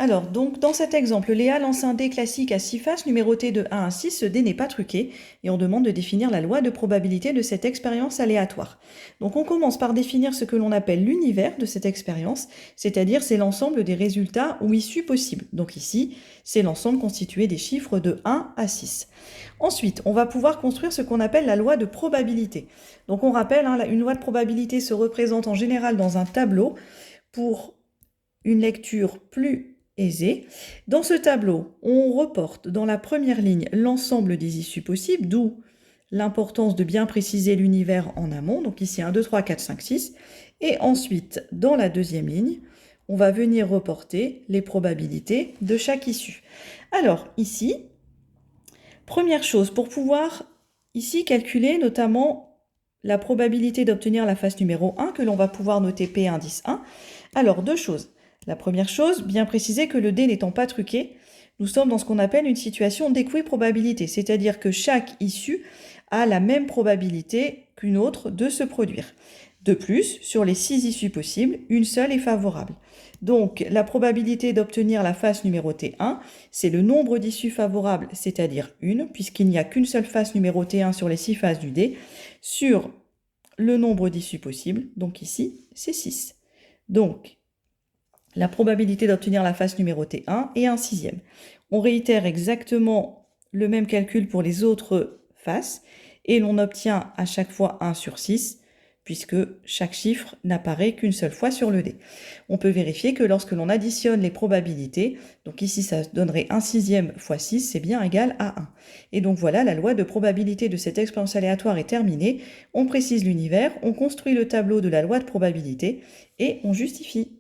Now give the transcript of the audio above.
Alors, donc, dans cet exemple, Léa lance un dé classique à 6 faces numéroté de 1 à 6. Ce dé n'est pas truqué et on demande de définir la loi de probabilité de cette expérience aléatoire. Donc, on commence par définir ce que l'on appelle l'univers de cette expérience, c'est-à-dire c'est l'ensemble des résultats ou issues possibles. Donc ici, c'est l'ensemble constitué des chiffres de 1 à 6. Ensuite, on va pouvoir construire ce qu'on appelle la loi de probabilité. Donc, on rappelle, une loi de probabilité se représente en général dans un tableau pour une lecture plus aisée. Dans ce tableau, on reporte dans la première ligne l'ensemble des issues possibles, d'où l'importance de bien préciser l'univers en amont. Donc ici 1, 2, 3, 4, 5, 6. Et ensuite, dans la deuxième ligne, on va venir reporter les probabilités de chaque issue. Alors ici, première chose, pour pouvoir ici calculer notamment la probabilité d'obtenir la face numéro 1, que l'on va pouvoir noter P indice 1. Alors, deux choses. La première chose, bien préciser que le dé n'étant pas truqué, nous sommes dans ce qu'on appelle une situation d'équiprobabilité, c'est-à-dire que chaque issue a la même probabilité qu'une autre de se produire. De plus, sur les 6 issues possibles, une seule est favorable. Donc, la probabilité d'obtenir la face numérotée 1, c'est le nombre d'issues favorables, c'est-à-dire une, puisqu'il n'y a qu'une seule face numérotée 1 sur les 6 faces du dé, sur le nombre d'issues possibles, donc ici, c'est 6. Donc, la probabilité d'obtenir la face numérotée 1 est un sixième. On réitère exactement le même calcul pour les autres faces et l'on obtient à chaque fois 1 sur 6 puisque chaque chiffre n'apparaît qu'une seule fois sur le dé. On peut vérifier que lorsque l'on additionne les probabilités, donc ici ça donnerait 1 sixième fois 6, c'est bien égal à 1. Et donc voilà, la loi de probabilité de cette expérience aléatoire est terminée. On précise l'univers, on construit le tableau de la loi de probabilité et on justifie.